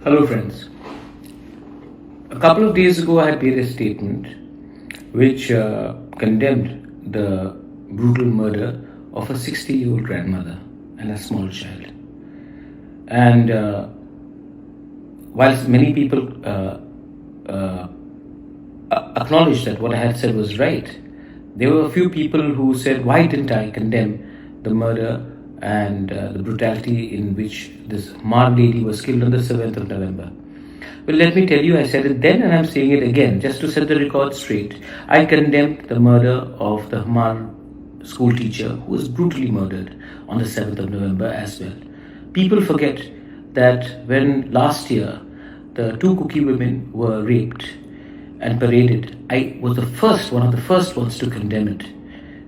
Hello friends. A couple of days ago I had made a statement which condemned the brutal murder of a 60-year-old grandmother and a small child. And whilst many people acknowledged that what I had said was right, there were a few people who said, why didn't I condemn the murder and the brutality in which this Mar lady was killed on the 7th of November. Well, let me tell you, I said it then and I'm saying it again, just to set the record straight. I condemned the murder of the Mar school teacher who was brutally murdered on the 7th of November as well. People forget that when last year the two Kuki women were raped and paraded, I was one of the first ones to condemn it.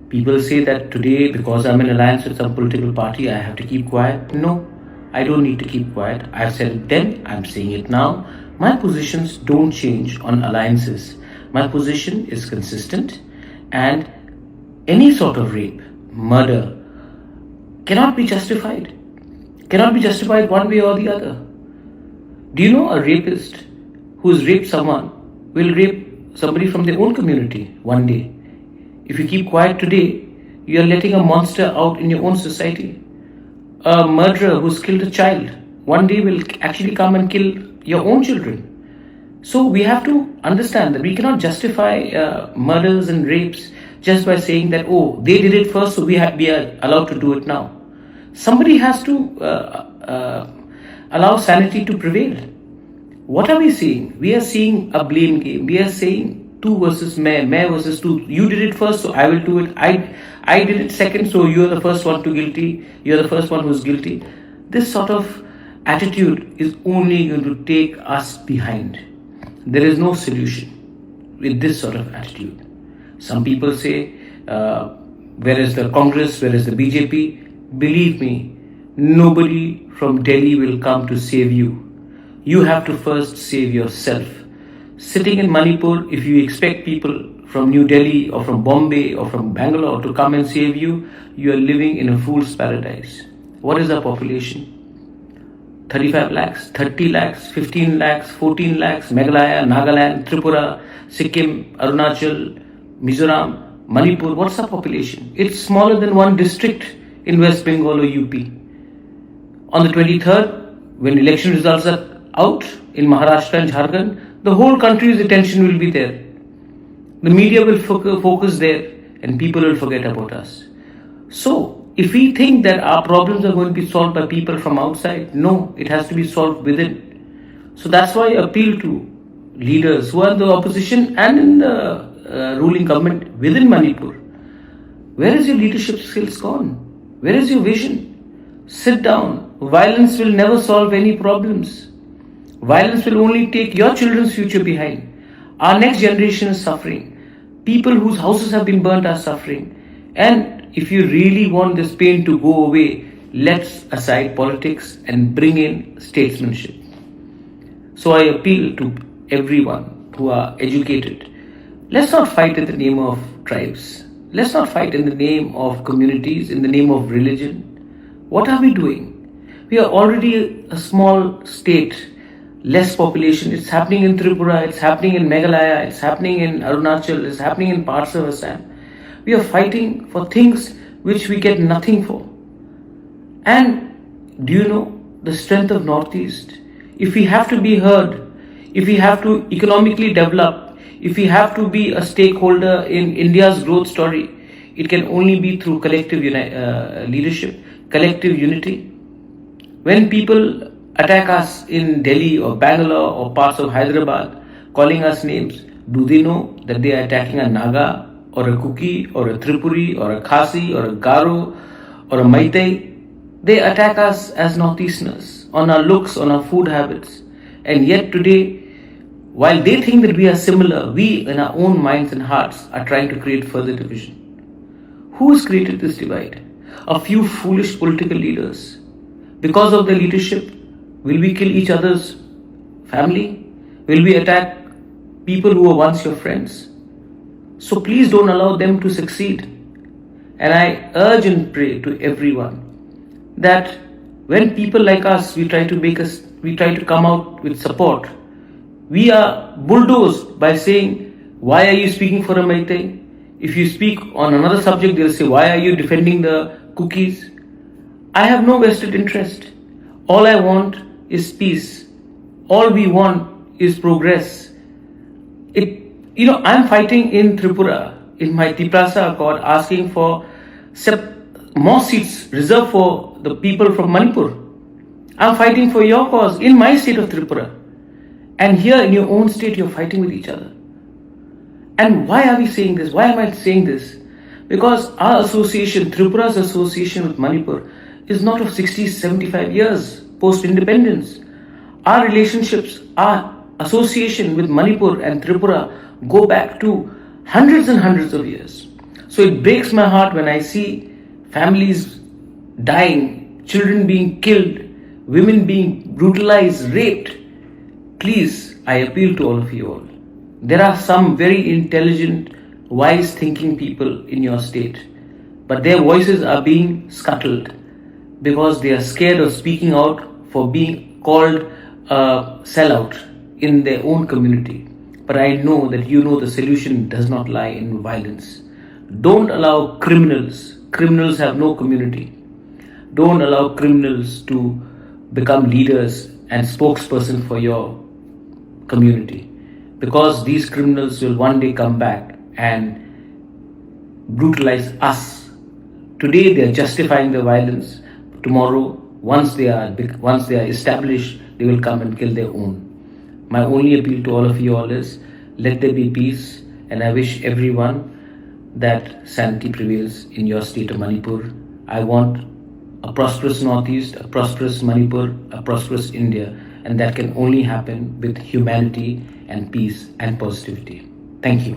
People say that today, because I'm in alliance with some political party, I have to keep quiet. No, I don't need to keep quiet. I've said it then, I'm saying it now. My positions don't change on alliances. My position is consistent, and any sort of rape, murder, cannot be justified. Cannot be justified one way or the other. Do you know a rapist who has raped someone will rape somebody from their own community one day? If you keep quiet today, you are letting a monster out in your own society. A murderer who's killed a child one day will actually come and kill your own children. So we have to understand that we cannot justify murders and rapes just by saying that, oh, they did it first, so we are allowed to do it now. Somebody has to allow sanity to prevail. What are we seeing? We are seeing a blame game. We are saying 2 versus Mayor versus 2. You did it first, so I will do it. I did it second, so you are the first one you are the first one who's guilty. This sort of attitude is only going to take us behind. There is no solution with this sort of attitude. Some people say, where is the Congress, where is the BJP? Believe me, nobody from Delhi will come to save you. You have to first save yourself. Sitting in Manipur, if you expect people from New Delhi or from Bombay or from Bangalore to come and save you, you are living in a fool's paradise. What is our population? 35 lakhs, 30 lakhs, 15 lakhs, 14 lakhs, Meghalaya, Nagaland, Tripura, Sikkim, Arunachal, Mizoram, Manipur. What's our population? It's smaller than one district in West Bengal or UP. On the 23rd, when election results are out in Maharashtra and Jharkhand, the whole country's attention will be there. The media will focus there and people will forget about us. So, if we think that our problems are going to be solved by people from outside, no, it has to be solved within. So that's why I appeal to leaders who are in the opposition and in the ruling government within Manipur. Where is your leadership skills gone? Where is your vision? Sit down. Violence will never solve any problems. Violence will only take your children's future behind. Our next generation is suffering. People whose houses have been burnt are suffering. And if you really want this pain to go away, let's aside politics and bring in statesmanship. So I appeal to everyone who are educated. Let's not fight in the name of tribes. Let's not fight in the name of communities, in the name of religion. What are we doing? We are already a small state. Less population. It's happening in Tripura, it's happening in Meghalaya, it's happening in Arunachal, it's happening in parts of Assam. We are fighting for things which we get nothing for. And do you know the strength of Northeast? If we have to be heard, if we have to economically develop, if we have to be a stakeholder in India's growth story, it can only be through collective leadership, collective unity. When people attack us in Delhi or Bangalore or parts of Hyderabad, calling us names, do they know that they are attacking a Naga or a Kuki or a Tripuri or a Khasi or a Garo or a Maitai? They attack us as Northeasterners, on our looks, on our food habits. And yet today, while they think that we are similar, we in our own minds and hearts are trying to create further division. Who has created this divide? A few foolish political leaders. Because of their leadership, will we kill each other's family? Will we attack people who were once your friends? So please don't allow them to succeed. And I urge and pray to everyone that when people like us, we we try to come out with support. We are bulldozed by saying, why are you speaking for a Meitei? If you speak on another subject, they'll say, why are you defending the cookies? I have no vested interest. All I want is peace. All we want is progress. I'm fighting in Tripura, in my Tiprasa Accord, asking for more seats reserved for the people from Manipur. I'm fighting for your cause in my state of Tripura. And here in your own state, you're fighting with each other. And why are we saying this? Why am I saying this? Because our association, Tripura's association with Manipur, is not of 60, 75 years post-independence. Our relationships, our association with Manipur and Tripura go back to hundreds and hundreds of years. So it breaks my heart when I see families dying, children being killed, women being brutalized, raped. Please, I appeal to all of you all. There are some very intelligent, wise thinking people in your state, but their voices are being scuttled because they are scared of speaking out for being called a sellout in their own community. But I know that you know the solution does not lie in violence. Don't allow criminals. Criminals have no community. Don't allow criminals to become leaders and spokesperson for your community, because these criminals will one day come back and brutalize us. Today they are justifying the violence. Tomorrow, once they are established, they will come and kill their own. My only appeal to all of you all is, let there be peace, and I wish everyone that sanity prevails in your state of Manipur. I want a prosperous Northeast, a prosperous Manipur, a prosperous India, and that can only happen with humanity and peace and positivity. Thank you.